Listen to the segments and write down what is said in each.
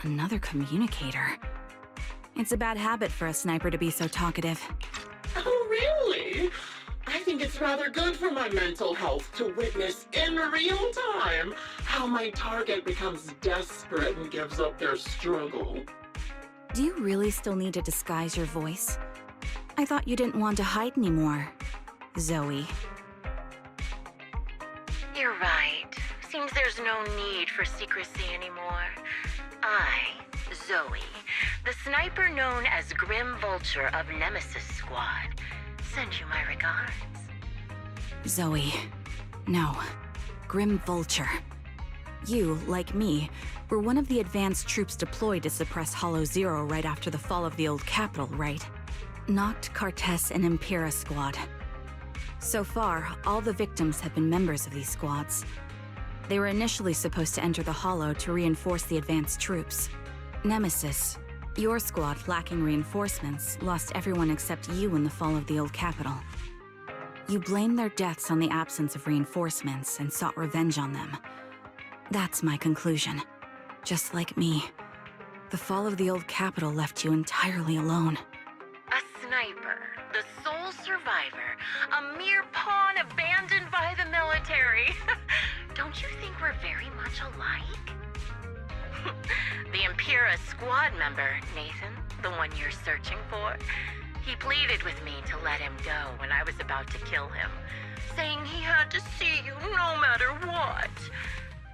Another communicator. It's a bad habit for a sniper to be so talkative. Oh, really? I think it's rather good for my mental health to witness in real time how my target becomes desperate and gives up their struggle. Do you really still need to disguise your voice? I thought you didn't want to hide anymore, Zoe. You're right. Seems there's no need for secrecy anymore. I, Zoe, the sniper known as Grim Vulture of Nemesis Squad, send you my regards. Zoe. No. Grim Vulture. You, like me, were one of the advanced troops deployed to suppress Hollow Zero right after the fall of the Old Capitol, right? Noct, Cartes, and Impera Squad. So far, all the victims have been members of these squads. They were initially supposed to enter the Hollow to reinforce the advanced troops. Nemesis, your squad, lacking reinforcements, lost everyone except you in the fall of the Old Capitol. You blamed their deaths on the absence of reinforcements and sought revenge on them. That's my conclusion. Just like me, the fall of the Old Capitol left you entirely alone. A sniper, the sole survivor, a mere pawn abandoned by the military. Don't you think we're very much alike? The Impera squad member, Nathan, the one you're searching for, he pleaded with me to let him go when I was about to kill him, saying he had to see you no matter what.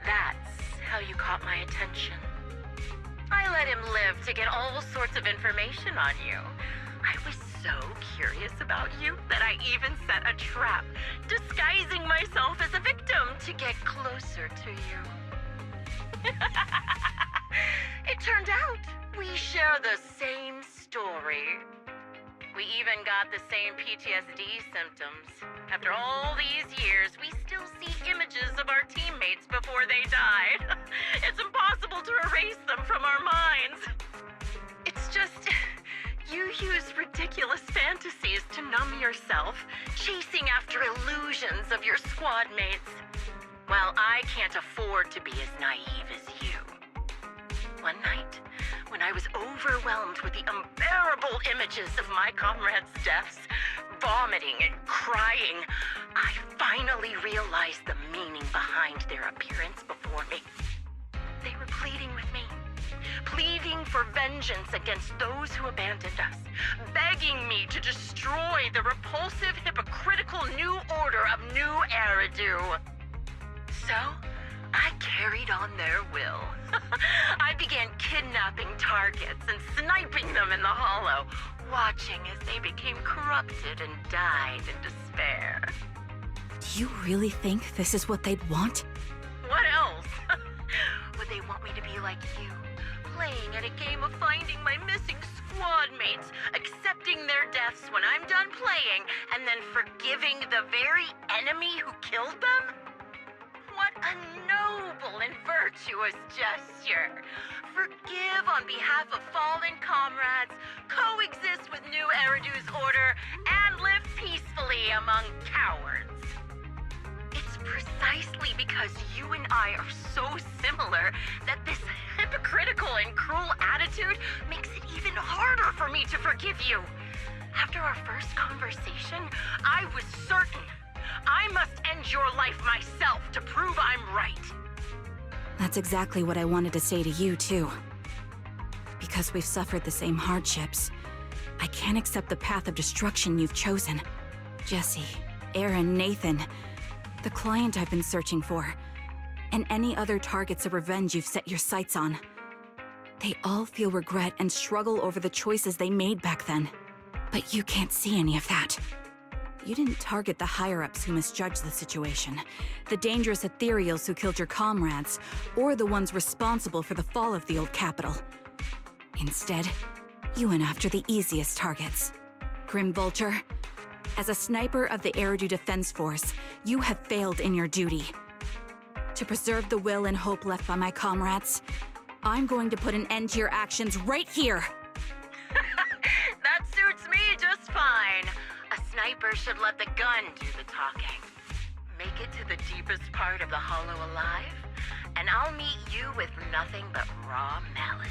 That's how you caught my attention. I let him live to get all sorts of information on you. I was so curious about you that I even set a trap, disguising myself as a victim to get closer to you. It turned out we share the same story. We even got the same PTSD symptoms. After all these years, we still see images of our teammates before they died. It's impossible to erase them from our minds. It's just, you use ridiculous fantasies to numb yourself, chasing after illusions of your squad mates. Well, I can't afford to be as naive as you. One night, when I was overwhelmed with the unbearable images of my comrades' deaths, vomiting and crying, I finally realized the meaning behind their appearance before me. They were pleading with me, pleading for vengeance against those who abandoned us, begging me to destroy the repulsive, hypocritical new order of New Eridu. So, I carried on their will. I began kidnapping targets and sniping them in the Hollow, watching as they became corrupted and died in despair. Do you really think this is what they'd want? What else? Would they want me to be like you, playing at a game of finding my missing squad mates, accepting their deaths when I'm done playing, and then forgiving the very enemy who killed them? What a noble and virtuous gesture. Forgive on behalf of fallen comrades, coexist with New Eridu's order, and live peacefully among cowards. It's precisely because you and I are so similar that this hypocritical and cruel attitude makes it even harder for me to forgive you. After our first conversation, I was certain I must end your life myself to prove I'm right. That's exactly what I wanted to say to you, too. Because we've suffered the same hardships, I can't accept the path of destruction you've chosen. Jesse, Aaron, Nathan, the client I've been searching for, and any other targets of revenge you've set your sights on. They all feel regret and struggle over the choices they made back then. But you can't see any of that. You didn't target the higher-ups who misjudged the situation, the dangerous ethereals who killed your comrades, or the ones responsible for the fall of the Old Capitol. Instead, you went after the easiest targets. Grim Vulture, as a sniper of the Eridu Defense Force, you have failed in your duty. To preserve the will and hope left by my comrades, I'm going to put an end to your actions right here! That suits me just fine. A sniper should let the gun do the talking. Make it to the deepest part of the Hollow alive, and I'll meet you with nothing but raw malice.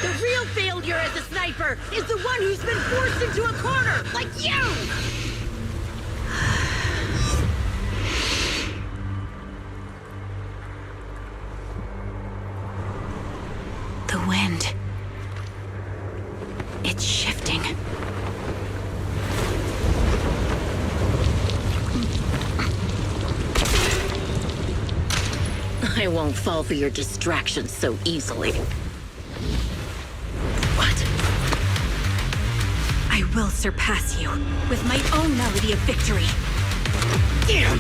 The real failure as a sniper is the one who's been forced into a corner, like you! The wind. It's shifting. I won't fall for your distractions so easily. What? I will surpass you with my own melody of victory. Damn!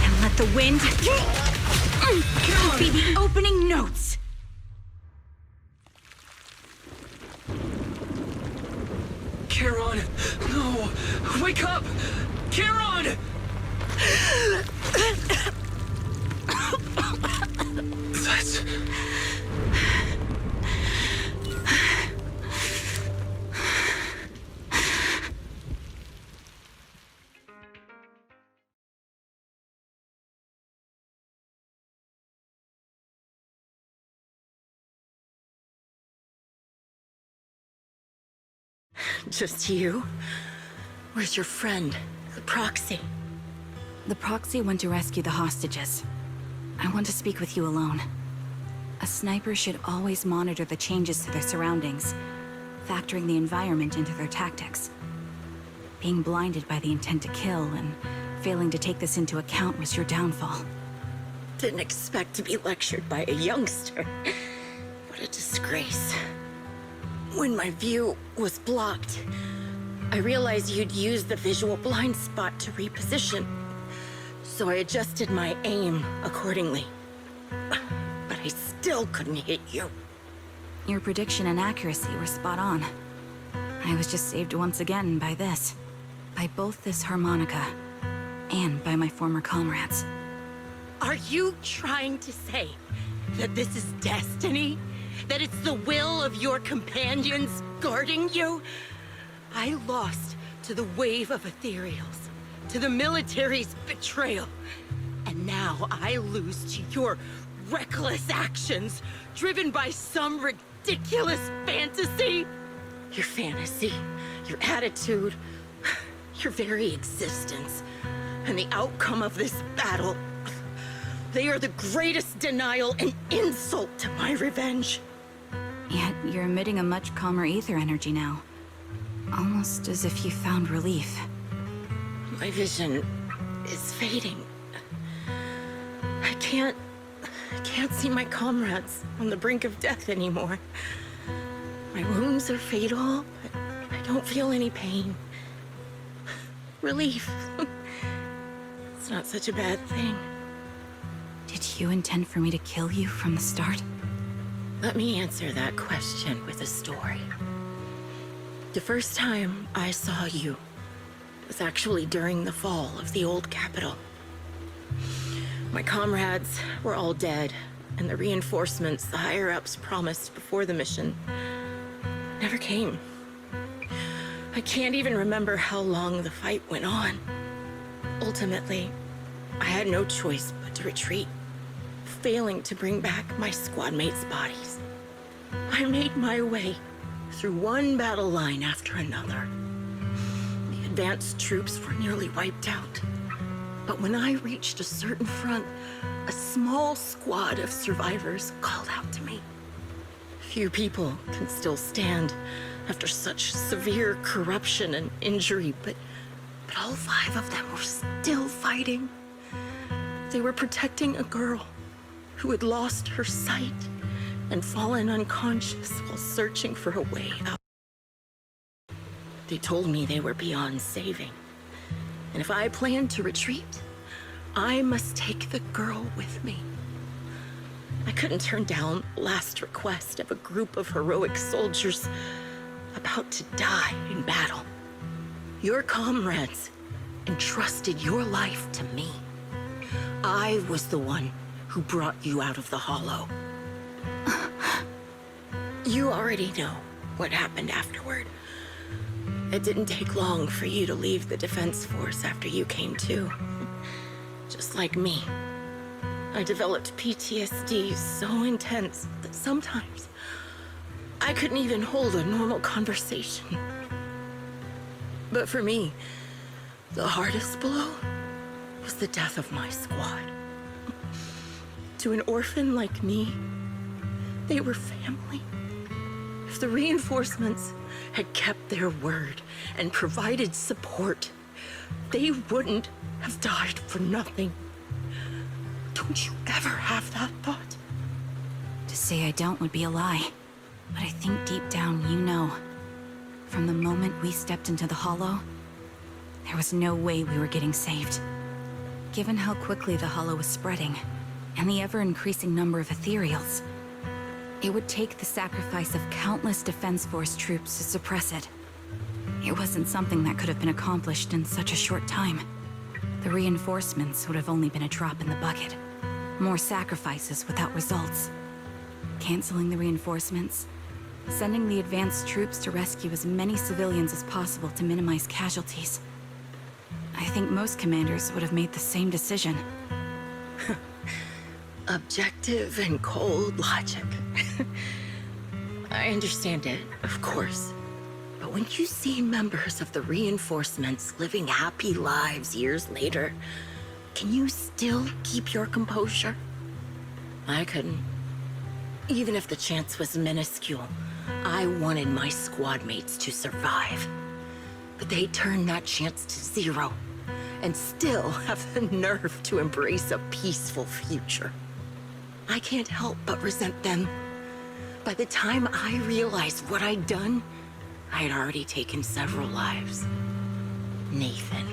And let the wind be the opening notes. Charon! No! Wake up! Charon! That's... Just you? Where's your friend, the Proxy? The Proxy went to rescue the hostages. I want to speak with you alone. A sniper should always monitor the changes to their surroundings, factoring the environment into their tactics. Being blinded by the intent to kill and failing to take this into account was your downfall. Didn't expect to be lectured by a youngster. What a disgrace. When my view was blocked, I realized you'd used the visual blind spot to reposition. So I adjusted my aim accordingly. But I still couldn't hit you. Your prediction and accuracy were spot on. I was just saved once again by this. By both this harmonica, and by my former comrades. Are you trying to say that this is destiny? That it's the will of your companions guarding you? I lost to the wave of ethereals, to the military's betrayal. And now I lose to your reckless actions, driven by some ridiculous fantasy. Your fantasy, your attitude, your very existence, and the outcome of this battle. They are the greatest denial and insult to my revenge. Yet you're emitting a much calmer ether energy now. Almost as if you found relief. My vision is fading. I can't see my comrades on the brink of death anymore. My wounds are fatal, but I don't feel any pain. Relief. It's not such a bad thing. Did you intend for me to kill you from the start? Let me answer that question with a story. The first time I saw you was actually during the fall of the Old Capitol. My comrades were all dead, and the reinforcements the higher-ups promised before the mission never came. I can't even remember how long the fight went on. Ultimately, I had no choice but to retreat, failing to bring back my squad mates' bodies. I made my way through one battle line after another. The advanced troops were nearly wiped out. But when I reached a certain front, a small squad of survivors called out to me. Few people can still stand after such severe corruption and injury, but all 5 of them were still fighting. They were protecting a girl who had lost her sight and fallen unconscious while searching for a way out. They told me they were beyond saving, and if I planned to retreat, I must take the girl with me. I couldn't turn down the last request of a group of heroic soldiers about to die in battle. Your comrades entrusted your life to me. I was the one who brought you out of the Hollow. You already know what happened afterward. It didn't take long for you to leave the Defense Force after you came to. Just like me. I developed PTSD so intense that sometimes I couldn't even hold a normal conversation. But for me, the hardest blow was the death of my squad. To an orphan like me, they were family. If the reinforcements had kept their word and provided support, they wouldn't have died for nothing. Don't you ever have that thought? To say I don't would be a lie. But I think deep down you know. From the moment we stepped into the Hollow, there was no way we were getting saved. Given how quickly the Hollow was spreading, and the ever-increasing number of ethereals, it would take the sacrifice of countless Defense Force troops to suppress it. It wasn't something that could have been accomplished in such a short time. The reinforcements would have only been a drop in the bucket. More sacrifices without results. Canceling the reinforcements, sending the advanced troops to rescue as many civilians as possible to minimize casualties. I think most commanders would have made the same decision. Objective and cold logic. I understand it, of course. But when you see members of the reinforcements living happy lives years later, can you still keep your composure? I couldn't. Even if the chance was minuscule, I wanted my squad mates to survive. But they turned that chance to zero, and still have the nerve to embrace a peaceful future. I can't help but resent them. By the time I realized what I'd done, I had already taken several lives. Nathan.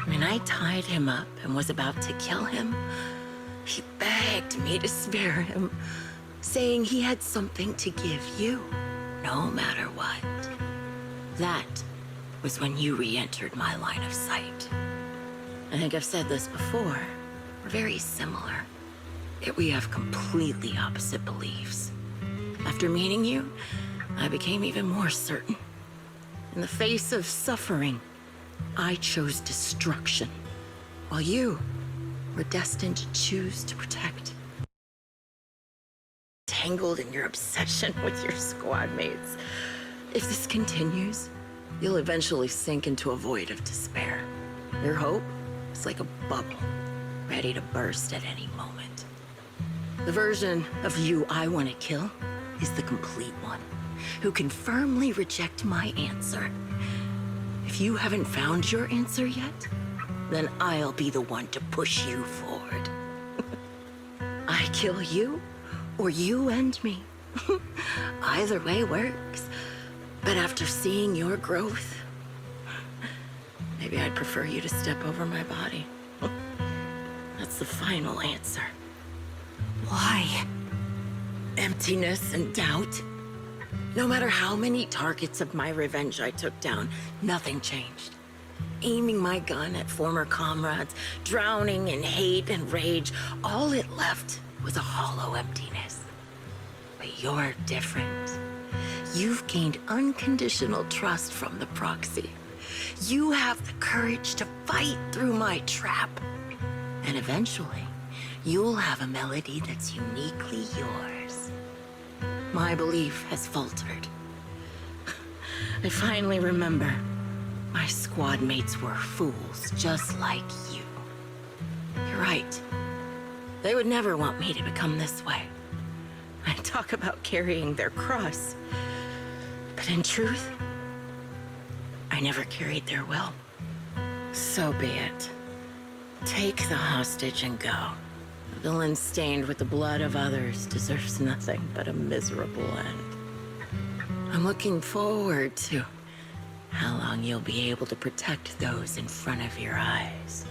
When I tied him up and was about to kill him, he begged me to spare him, saying he had something to give you, no matter what. That was when you re-entered my line of sight. I think I've said this before. We're very similar, yet we have completely opposite beliefs. After meeting you, I became even more certain. In the face of suffering, I chose destruction, while you were destined to choose to protect. Tangled in your obsession with your squad mates. If this continues, you'll eventually sink into a void of despair. Your hope is like a bubble, ready to burst at any moment. The version of you I want to kill is the complete one, who can firmly reject my answer. If you haven't found your answer yet, then I'll be the one to push you forward. I kill you, or you end me. Either way works. But after seeing your growth, maybe I'd prefer you to step over my body. That's the final answer. Why? Emptiness and doubt. No matter how many targets of my revenge I took down, nothing changed. Aiming my gun at former comrades, drowning in hate and rage, all it left was a hollow emptiness. But you're different. You've gained unconditional trust from the Proxy. You have the courage to fight through my trap. And eventually, you'll have a melody that's uniquely yours. My belief has faltered. I finally remember. My squad mates were fools, just like you. You're right. They would never want me to become this way. I talk about carrying their cross. But in truth, I never carried their will. So be it. Take the hostage and go. A villain stained with the blood of others deserves nothing but a miserable end. I'm looking forward to how long you'll be able to protect those in front of your eyes.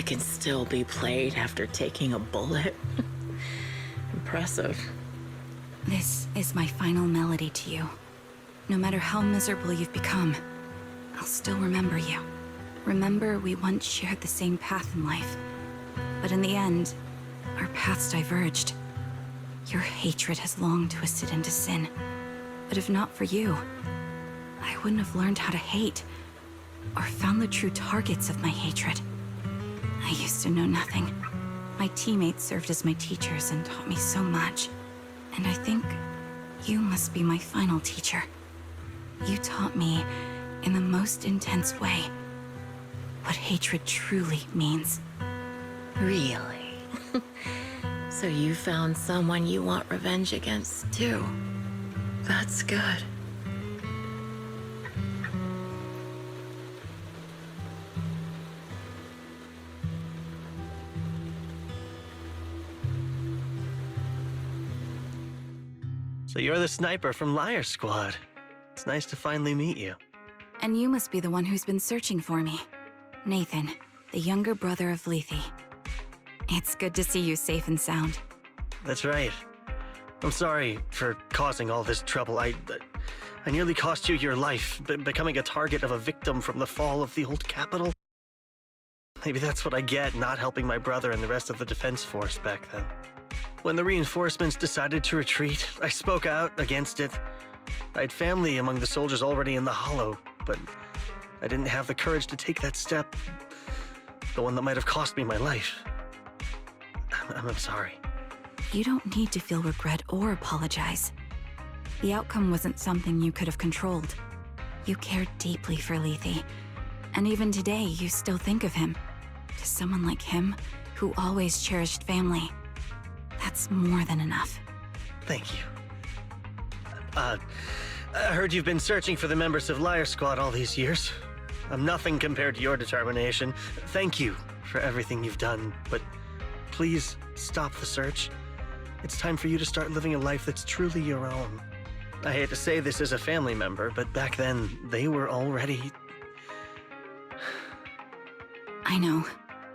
I can still be played after taking a bullet. Impressive. This is my final melody to you. No matter how miserable you've become, I'll still remember you. Remember we once shared the same path in life. But in the end, our paths diverged. Your hatred has long twisted into sin. But if not for you, I wouldn't have learned how to hate, or found the true targets of my hatred. I used to know nothing. My teammates served as my teachers and taught me so much. And I think you must be my final teacher. You taught me, in the most intense way, what hatred truly means. Really? So you found someone you want revenge against, too. That's good. So you're the sniper from Liar Squad. It's nice to finally meet you. And you must be the one who's been searching for me. Nathan, the younger brother of Lethe. It's good to see you safe and sound. That's right. I'm sorry for causing all this trouble. I nearly cost you your life, becoming a target of a victim from the fall of the Old Capitol. Maybe that's what I get, not helping my brother and the rest of the defense force back then. When the reinforcements decided to retreat, I spoke out against it. I had family among the soldiers already in the Hollow, but I didn't have the courage to take that step. The one that might have cost me my life. I'm sorry. You don't need to feel regret or apologize. The outcome wasn't something you could have controlled. You cared deeply for Lethe, and even today you still think of him. To someone like him, who always cherished family, that's more than enough. Thank you. I heard you've been searching for the members of Liar Squad all these years. I'm nothing compared to your determination. Thank you for everything you've done, but please stop the search. It's time for you to start living a life that's truly your own. I hate to say this as a family member, but back then, they were already... I know.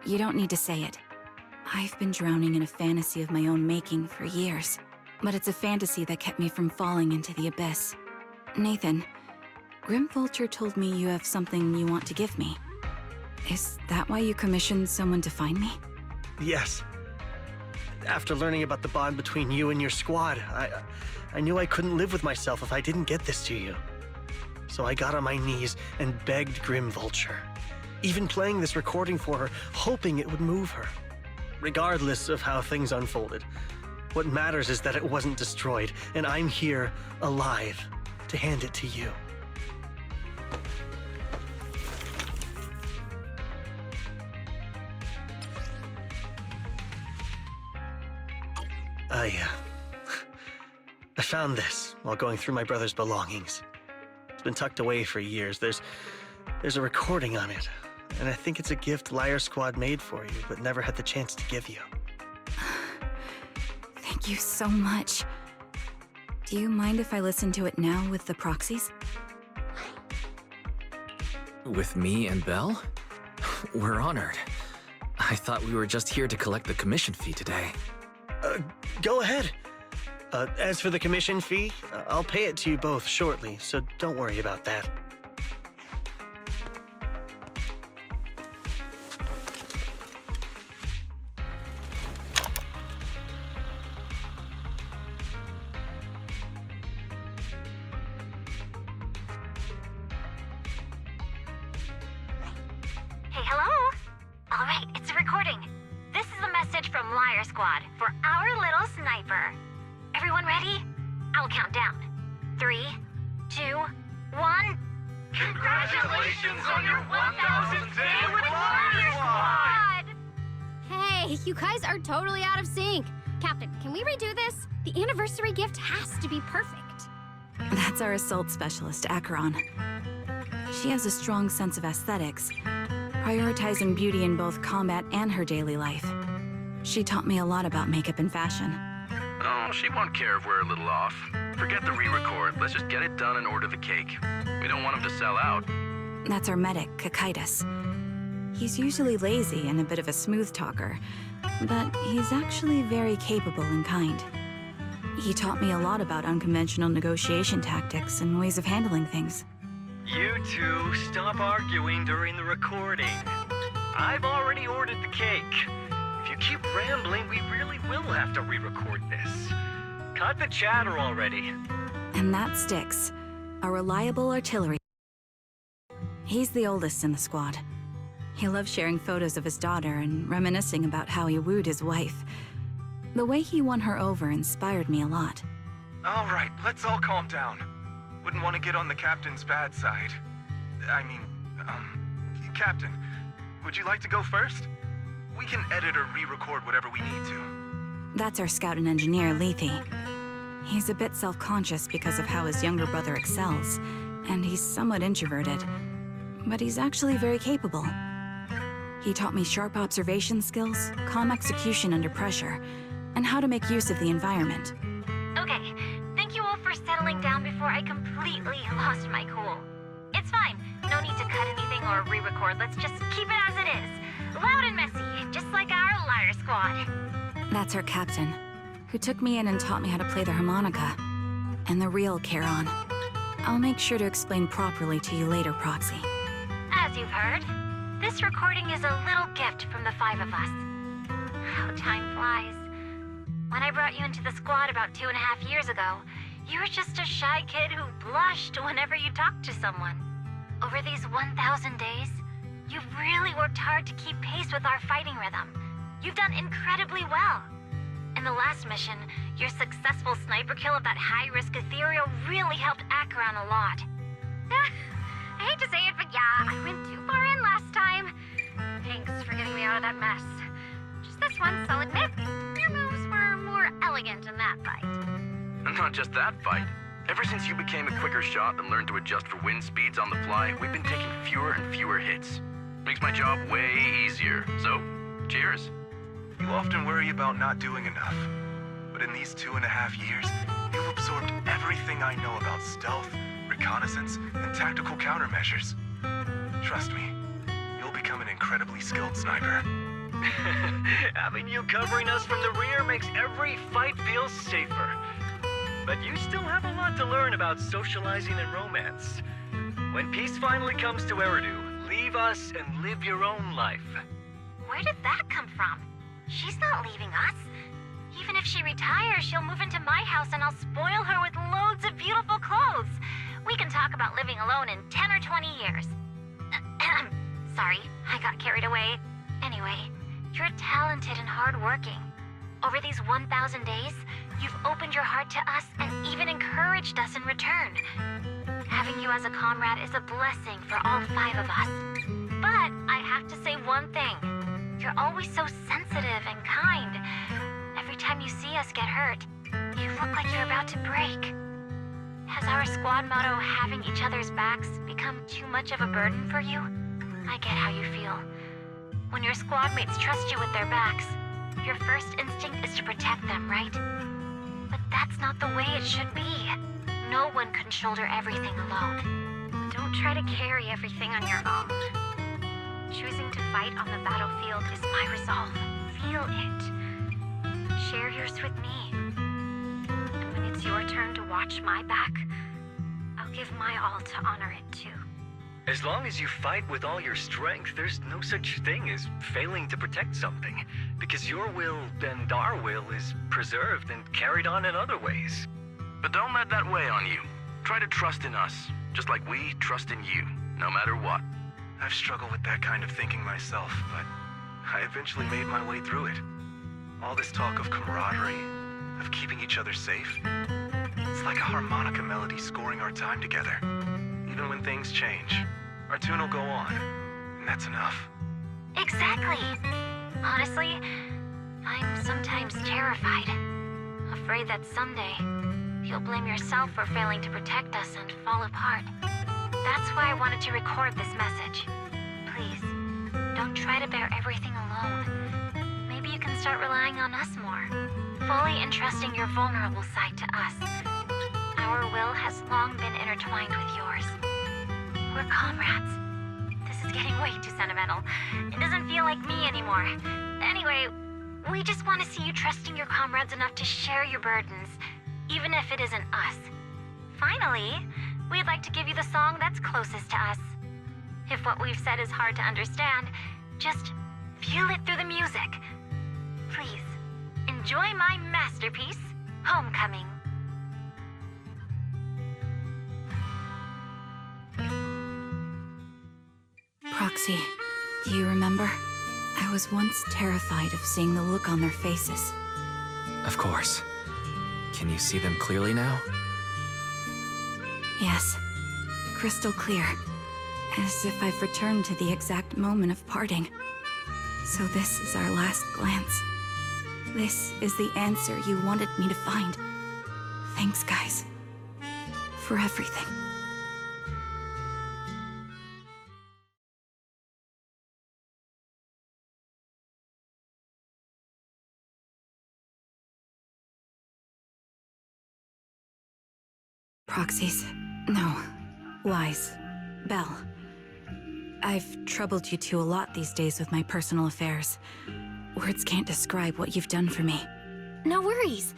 You don't need to say it. I've been drowning in a fantasy of my own making for years. But it's a fantasy that kept me from falling into the abyss. Nathan, Grim Vulture told me you have something you want to give me. Is that why you commissioned someone to find me? Yes. After learning about the bond between you and your squad, I knew I couldn't live with myself if I didn't get this to you. So I got on my knees and begged Grim Vulture. Even playing this recording for her, hoping it would move her. Regardless of how things unfolded, what matters is that it wasn't destroyed, and I'm here, alive, to hand it to you. I found this while going through my brother's belongings. It's been tucked away for years. There's a recording on it, and I think it's a gift Liar Squad made for you, but never had the chance to give you. Thank you so much. Do you mind if I listen to it now with the Proxies? With me and Belle? We're honored. I thought we were just here to collect the commission fee today. Go ahead. As for the commission fee, I'll pay it to you both shortly, so don't worry about that. Hey, hello? All right, it's a recording. This is a message from Liar Squad for our little sniper. Everyone ready? I'll count down. 3, 2, 1. Congratulations on your 1000th day with Liar Squad! Hey, you guys are totally out of sync. Captain, can we redo this? The anniversary gift has to be perfect. That's our assault specialist, Charon. She has a strong sense of aesthetics, prioritizing beauty in both combat and her daily life. She taught me a lot about makeup and fashion. Oh, she won't care if we're a little off. Forget the re-record. Let's just get it done and order the cake. We don't want him to sell out. That's our medic, Kakaitis. He's usually lazy and a bit of a smooth talker, but he's actually very capable and kind. He taught me a lot about unconventional negotiation tactics and ways of handling things. You two, stop arguing during the recording. I've already ordered the cake. If you keep rambling, we really will have to re-record this. Cut the chatter already. And that sticks. A reliable artillery. He's the oldest in the squad. He loves sharing photos of his daughter and reminiscing about how he wooed his wife. The way he won her over inspired me a lot. All right, let's all calm down. Wouldn't want to get on the captain's bad side. Captain, would you like to go first? We can edit or re-record whatever we need to. That's our scout and engineer, Lethe. He's a bit self-conscious because of how his younger brother excels, and he's somewhat introverted. But he's actually very capable. He taught me sharp observation skills, calm execution under pressure, and how to make use of the environment. Okay, thank you all for settling down before I completely lost my cool. It's fine. No need to cut anything or re-record. Let's just keep it as it is. Loud and messy, just like our liar squad. That's our captain, who took me in and taught me how to play the harmonica. And the real Charon. I'll make sure to explain properly to you later, Proxy. As you've heard, this recording is a little gift from the 5 of us. How time flies. When I brought you into the squad about 2.5 years ago, you were just a shy kid who blushed whenever you talked to someone. Over these 1,000 days, you've really worked hard to keep pace with our fighting rhythm. You've done incredibly well. In the last mission, your successful sniper kill of that high-risk ethereal really helped Charon a lot. I hate to say it, but yeah, I went too far in last time. Thanks for getting me out of that mess. Just this once, I'll admit, your moves were more elegant in that fight. And not just that fight. Ever since you became a quicker shot and learned to adjust for wind speeds on the fly, we've been taking fewer and fewer hits. Makes my job way easier. So, cheers. You often worry about not doing enough. But in these 2.5 years, you've absorbed everything I know about stealth, reconnaissance, and tactical countermeasures. Trust me, you'll become an incredibly skilled sniper. Having you covering us from the rear makes every fight feel safer. But you still have a lot to learn about socializing and romance. When peace finally comes to Eridu, leave us and live your own life. Where did that come from? She's not leaving us. Even if she retires, she'll move into my house and I'll spoil her with loads of beautiful clothes. We can talk about living alone in 10 or 20 years. Sorry, I got carried away. Anyway, you're talented and hardworking. Over these 1,000 days, you've opened your heart to us and even encouraged us in return. Having you as a comrade is a blessing for all 5 of us. But I have to say one thing. You're always so sensitive and kind. Every time you see us get hurt, you look like you're about to break. Has our squad motto, having each other's backs, become too much of a burden for you? I get how you feel. When your squad mates trust you with their backs, your first instinct is to protect them, right? But that's not the way it should be. No one can shoulder everything alone. Don't try to carry everything on your own. Choosing to fight on the battlefield is my resolve. Feel it. Share yours with me. And when it's your turn to watch my back, I'll give my all to honor it too. As long as you fight with all your strength, there's no such thing as failing to protect something, because your will and our will is preserved and carried on in other ways. But don't let that weigh on you. Try to trust in us, just like we trust in you, no matter what. I've struggled with that kind of thinking myself, but I eventually made my way through it. All this talk of camaraderie, of keeping each other safe, it's like a harmonica melody scoring our time together. Even when things change, our tune will go on, and that's enough. Exactly. Honestly, I'm sometimes terrified. Afraid that someday, you'll blame yourself for failing to protect us and fall apart. That's why I wanted to record this message. Please, don't try to bear everything alone. Maybe you can start relying on us more, fully entrusting your vulnerable side to us. Our will has long been intertwined with yours. We're comrades. This is getting way too sentimental. It doesn't feel like me anymore. Anyway, we just want to see you trusting your comrades enough to share your burdens, even if it isn't us. Finally, we'd like to give you the song that's closest to us. If what we've said is hard to understand, just feel it through the music. Please, enjoy my masterpiece, Homecoming. Proxy, do you remember? I was once terrified of seeing the look on their faces. Of course. Can you see them clearly now? Yes, crystal clear. As if I've returned to the exact moment of parting. So this is our last glance. This is the answer you wanted me to find. Thanks, guys. For everything. Proxies. No. Lies. Belle. I've troubled you two a lot these days with my personal affairs. Words can't describe what you've done for me. No worries.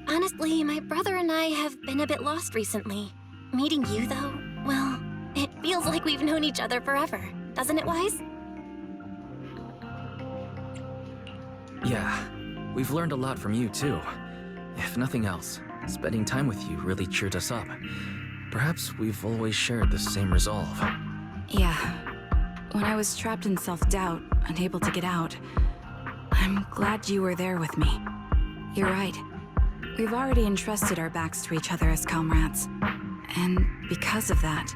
Honestly, my brother and I have been a bit lost recently. Meeting you, though, well, it feels like we've known each other forever. Doesn't it, Wise? Yeah, we've learned a lot from you too. If nothing else, spending time with you really cheered us up. Perhaps we've always shared the same resolve. Yeah. When I was trapped in self-doubt, unable to get out, I'm glad you were there with me. You're right. We've already entrusted our backs to each other as comrades. And because of that,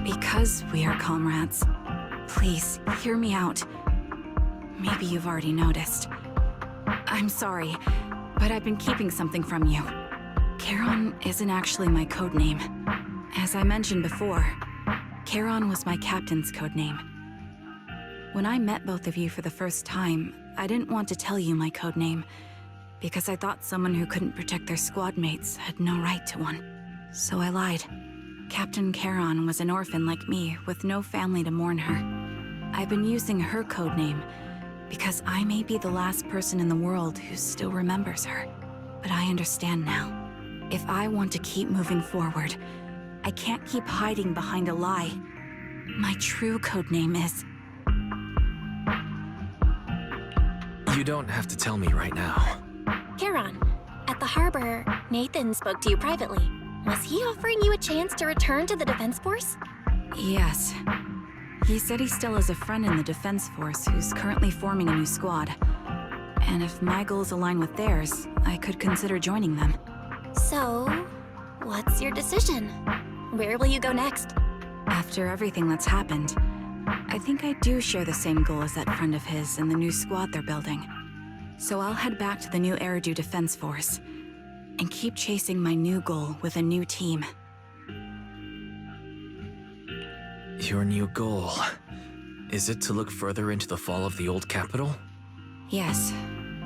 because we are comrades, please, hear me out. Maybe you've already noticed. I'm sorry, but I've been keeping something from you. Charon isn't actually my codename. As I mentioned before, Charon was my captain's codename. When I met both of you for the first time, I didn't want to tell you my codename, because I thought someone who couldn't protect their squad mates had no right to one. So I lied. Captain Charon was an orphan like me, with no family to mourn her. I've been using her codename, because I may be the last person in the world who still remembers her. But I understand now. If I want to keep moving forward, I can't keep hiding behind a lie. My true codename is... You don't have to tell me right now. Charon, at the harbor, Nathan spoke to you privately. Was he offering you a chance to return to the Defense Force? Yes. He said he still has a friend in the Defense Force who's currently forming a new squad. And if my goals align with theirs, I could consider joining them. So, what's your decision? Where will you go next? After everything that's happened, I think I do share the same goal as that friend of his and the new squad they're building. So I'll head back to the new Eridu Defense Force and keep chasing my new goal with a new team. Your new goal. Is it to look further into the fall of the Old Capitol? Yes.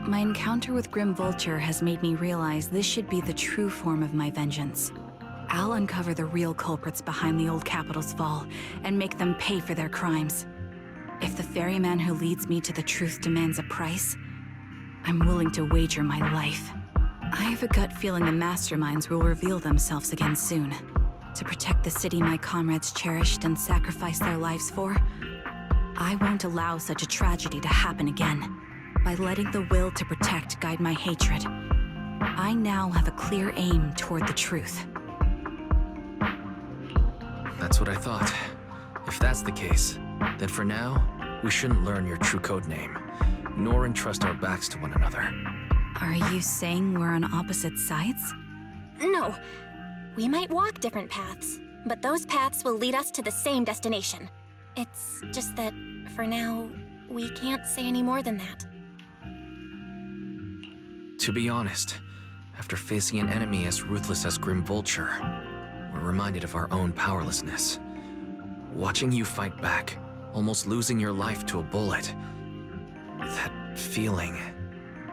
My encounter with Grim Vulture has made me realize this should be the true form of my vengeance. I'll uncover the real culprits behind the Old Capitol's fall and make them pay for their crimes. If the ferryman who leads me to the truth demands a price, I'm willing to wager my life. I have a gut feeling the masterminds will reveal themselves again soon. To protect the city my comrades cherished and sacrificed their lives for, I won't allow such a tragedy to happen again. By letting the will to protect guide my hatred, I now have a clear aim toward the truth. That's what I thought. If that's the case, then for now, we shouldn't learn your true codename, nor entrust our backs to one another. Are you saying we're on opposite sides? No. We might walk different paths, but those paths will lead us to the same destination. It's just that, for now, we can't say any more than that. To be honest, after facing an enemy as ruthless as Grim Vulture, we're reminded of our own powerlessness. Watching you fight back, almost losing your life to a bullet. That feeling.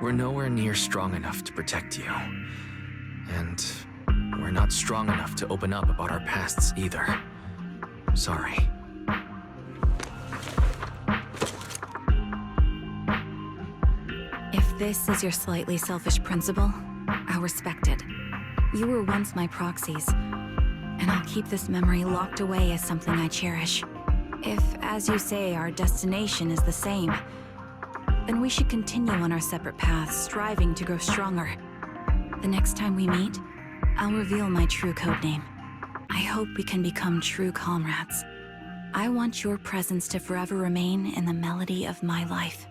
We're nowhere near strong enough to protect you. And we're not strong enough to open up about our pasts either. Sorry. this is your slightly selfish principle, I'll respect it. You were once my Proxies, and I'll keep this memory locked away as something I cherish. If, as you say, our destination is the same, then we should continue on our separate paths, striving to grow stronger. The next time we meet, I'll reveal my true codename. I hope we can become true comrades. I want your presence to forever remain in the melody of my life.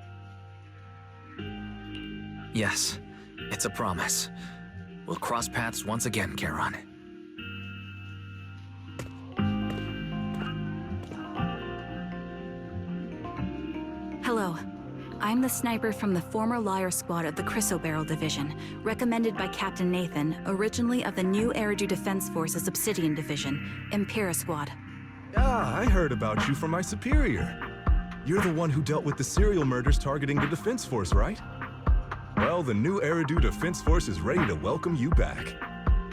Yes, it's a promise. We'll cross paths once again, Charon. Hello. I'm the sniper from the former Liar Squad of the Chrysoberyl Division, recommended by Captain Nathan, originally of the new Eridu Defense Forces Obsidian Division, Impera Squad. Ah, I heard about you from my superior. You're the one who dealt with the serial murders targeting the Defense Force, right? Well, the new Eridu Defense Force is ready to welcome you back.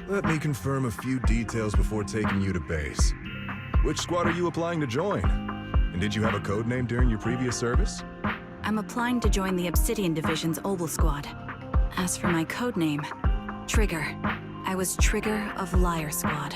Let me confirm a few details before taking you to base. Which squad are you applying to join? And did you have a code name during your previous service? I'm applying to join the Obsidian Division's Oval Squad. As for my codename, Trigger. I was Trigger of Liar Squad.